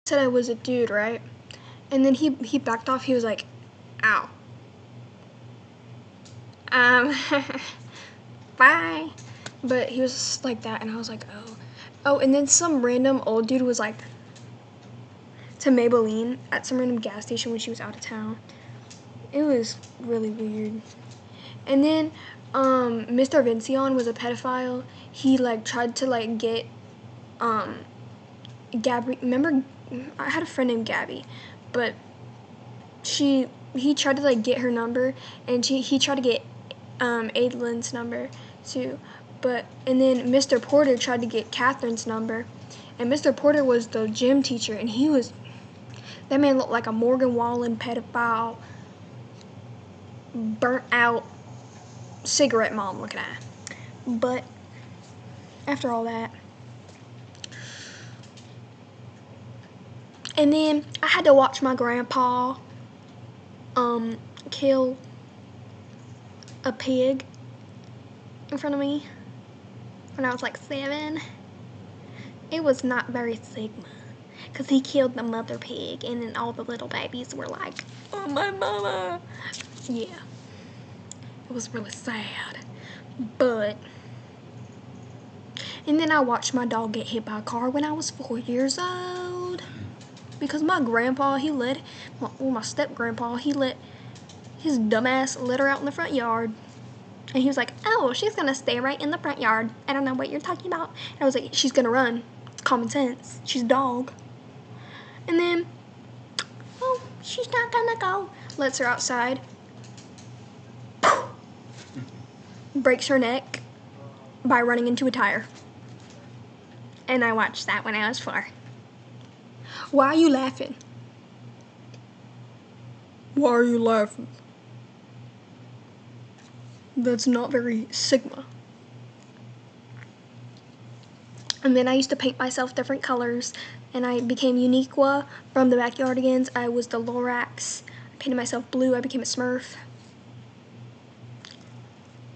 said I was a dude, right? And then he backed off. He was like, ow. Um, bye. But he was like that, and I was like, oh. Oh, and then some random old dude was like to Maybelline at some random gas station when she was out of town. It was really weird. And then Mr. Vincion was a pedophile. He like tried to like get Gabby. Remember, I had a friend named Gabby, but he tried to like get her number, and he tried to get Adeline's number too. And then Mr. Porter tried to get Catherine's number, and Mr. Porter was the gym teacher, and that man looked like a Morgan Wallen pedophile, burnt out cigarette mom looking at. But after all that, and then I had to watch my grandpa kill a pig in front of me when I was like 7. It was not very Sigma, because he killed the mother pig, and then all the little babies were like, oh, my mama. Yeah, it was really sad. And then I watched my dog get hit by a car when I was 4 years old, because my grandpa, my step-grandpa, he let his dumbass let her out in the front yard. And he was like, oh, she's going to stay right in the front yard. I don't know what you're talking about. And I was like, she's going to run. It's common sense. She's a dog. And then, oh, she's not going to go. Lets her outside. Breaks her neck by running into a tire. And I watched that when I was 4. Why are you laughing? Why are you laughing? That's not very Sigma. And then I used to paint myself different colors, and I became Uniqua from the Backyardigans. I was the Lorax. I painted myself blue. I became a Smurf.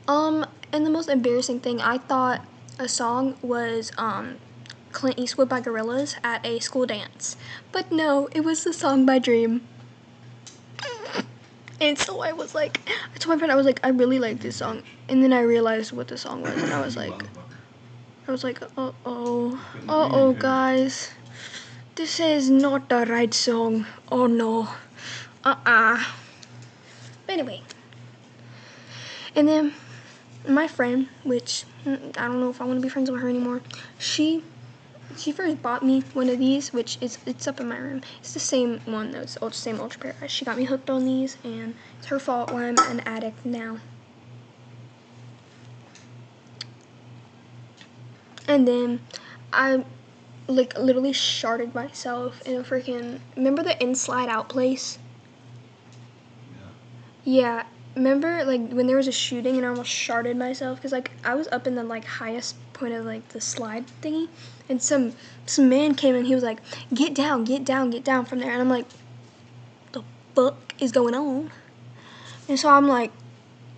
And the most embarrassing thing, I thought a song was Clint Eastwood by Gorillaz at a school dance. But no, it was the song by Dream. And so I was like, I told my friend, I was like, I really like this song. And then I realized what the song was, and I was like, uh-oh, guys. This is not the right song. Oh, no. But anyway. And then my friend, which I don't know if I want to be friends with her anymore, she first bought me one of these, which it's up in my room. It's the same one, though. It's the same Ultra Pair. She got me hooked on these, and it's her fault why I'm an addict now. And then I like literally sharted myself in a freaking, remember the In Slide Out place? Yeah. Remember like when there was a shooting and I almost sharted myself, because like I was up in the like highest point of like the slide thingy, and some man came and he was like, get down from there, and I'm like, the fuck is going on? And so I'm like,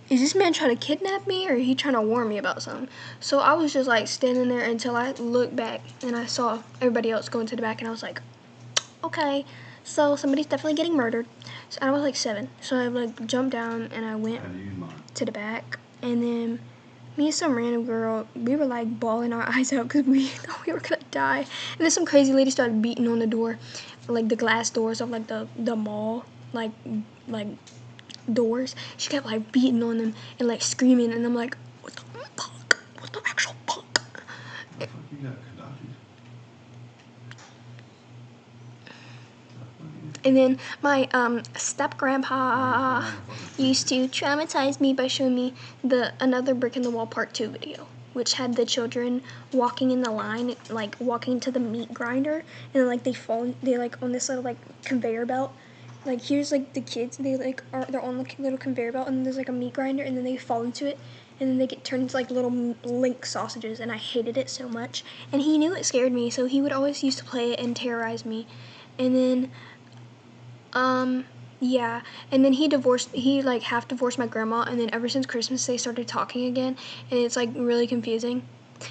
is this man trying to kidnap me, or is he trying to warn me about something? So I was just like standing there until I looked back and I saw everybody else going to the back, and I was like, okay, so somebody's definitely getting murdered. So I was like 7, so I like jumped down and I went to the back, and then me and some random girl, we were like bawling our eyes out because we thought we were gonna die. And then some crazy lady started beating on the door, like the glass doors of like the mall, like doors. She kept like beating on them and like screaming, and I'm like, what the fuck? What the actual fuck? And then my step-grandpa used to traumatize me by showing me the Another Brick in the Wall Part 2 video, which had the children walking in the line, like walking to the meat grinder, and like they like on this little like conveyor belt. Like here's like the kids, they're on the little conveyor belt, and then there's like a meat grinder, and then they fall into it, and then they get turned into like little link sausages, and I hated it so much. And he knew it scared me, so he would always used to play it and terrorize me. And then yeah, and then he like half divorced my grandma, and then ever since Christmas they started talking again, and it's like really confusing,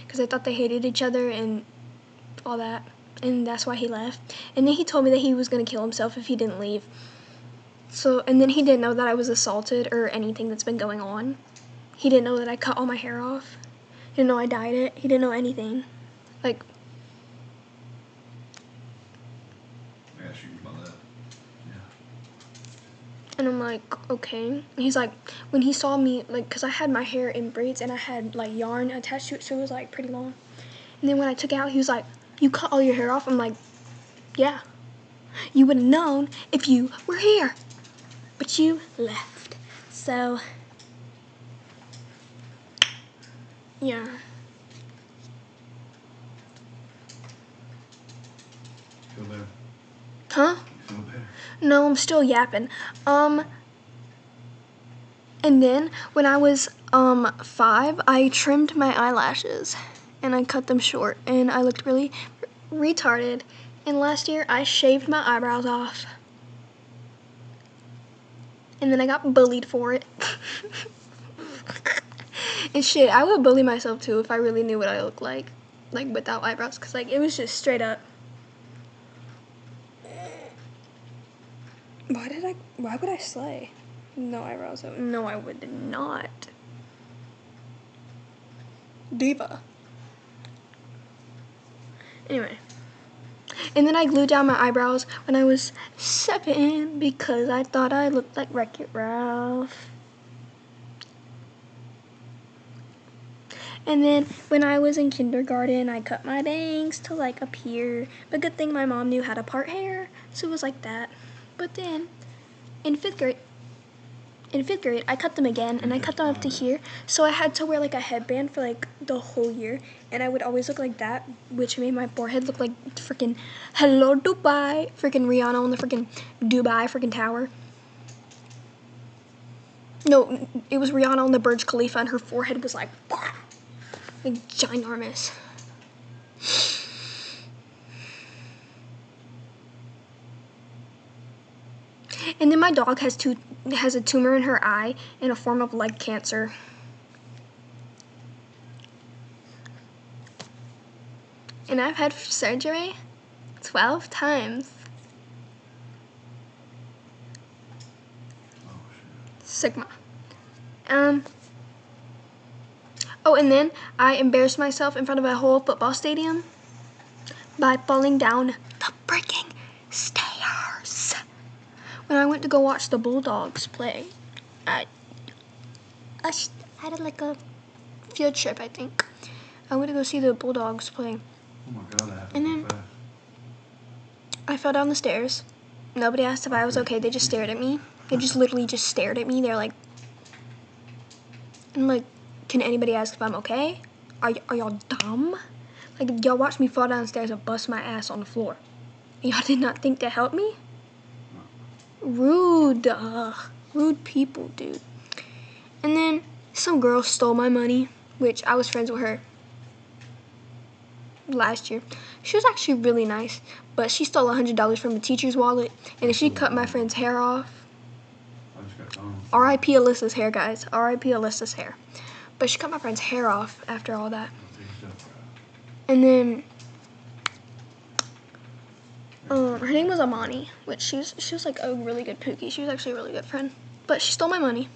because I thought they hated each other and all that. and that's why he left. And then he told me that he was gonna kill himself if he didn't leave. So, and then he didn't know that I was assaulted or anything that's been going on. He didn't know that I cut all my hair off. He didn't know I dyed it. He didn't know anything. Like, I got shoot about that. Yeah. and I'm like, okay. And he's like, when he saw me, like, because I had my hair in braids and I had, like, yarn attached to it, so it was, like, pretty long. And then when I took it out, he was like, you cut all your hair off? I'm like, yeah. You would have known if you were here. But you left. So, yeah. Feel better? Huh? You feel better? No, I'm still yapping. And then when I was 5, I trimmed my eyelashes and I cut them short and I looked really retarded. And last year I shaved my eyebrows off. And then I got bullied for it. And shit, I would bully myself too if I really knew what I looked like without eyebrows, cuz like it was just straight up. Why would I slay? No eyebrows. No, I would not. Diva. Anyway. And then I glued down my eyebrows when I was 7 because I thought I looked like Wreck-It Ralph. And then when I was in kindergarten, I cut my bangs to like up here. But good thing my mom knew how to part hair, so it was like that. But then in fifth grade, I cut them again, and I cut them up to here. So I had to wear like a headband for like the whole year, and I would always look like that, which made my forehead look like freaking Hello Dubai, freaking Rihanna on the freaking Dubai freaking tower. No, it was Rihanna on the Burj Khalifa, and her forehead was like ginormous. And then my dog has a tumor in her eye in a form of leg cancer. And I've had surgery 12 times. Sigma. Oh, and then I embarrassed myself in front of a whole football stadium by falling down the freaking stairs. When I went to go watch the Bulldogs play, I had like a field trip, I think. I went to go see the Bulldogs play. Oh my god, that happened And so then fast. I fell down the stairs. Nobody asked if I was okay. They just stared at me. They just literally just stared at me. They're like, I'm like, can anybody ask if I'm okay? Are y'all dumb? Like, y'all watched me fall downstairs and bust my ass on the floor. Y'all did not think to help me? Rude. Rude people, dude. And then some girl stole my money, which I was friends with her last year. She was actually really nice, but she stole $100 from a teacher's wallet, and then she cut my friend's hair off. R.I.P. Alyssa's hair, guys. R.I.P. Alyssa's hair. But she cut my friend's hair off after all that. And then her name was Amani, which she was like a really good pookie. She was actually a really good friend. But she stole my money.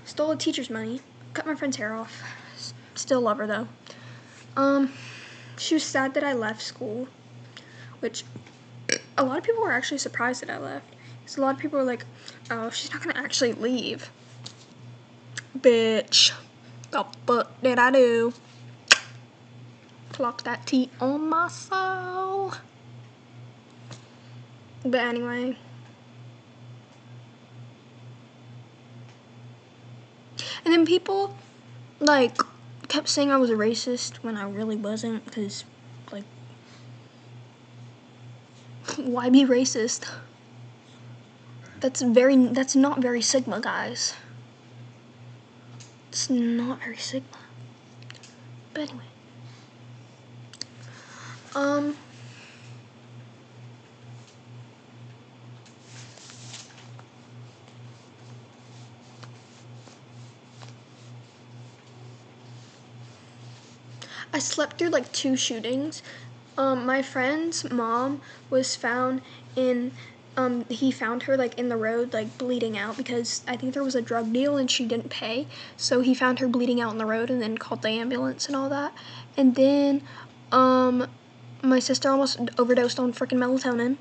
Stole a teacher's money. Cut my friend's hair off. Still love her though. She was sad that I left school, which a lot of people were actually surprised that I left. Because a lot of people were like, oh, she's not gonna actually leave. Bitch. The fuck did I do? Clock that T on my soul. But anyway. And then people, like, kept saying I was a racist when I really wasn't, because, like, why be racist? That's not very Sigma, guys. It's not very Sigma. But anyway. I slept through like 2 shootings. My friend's mom was found in, he found her like in the road, like bleeding out because I think there was a drug deal and she didn't pay. So he found her bleeding out in the road and then called the ambulance and all that. And then, my sister almost overdosed on freaking melatonin.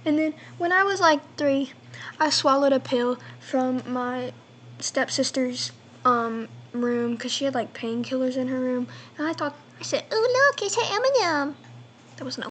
And then when I was like 3, I swallowed a pill from my stepsister's room because she had like painkillers in her room. And I said, "Oh look, it's an M&M." That was an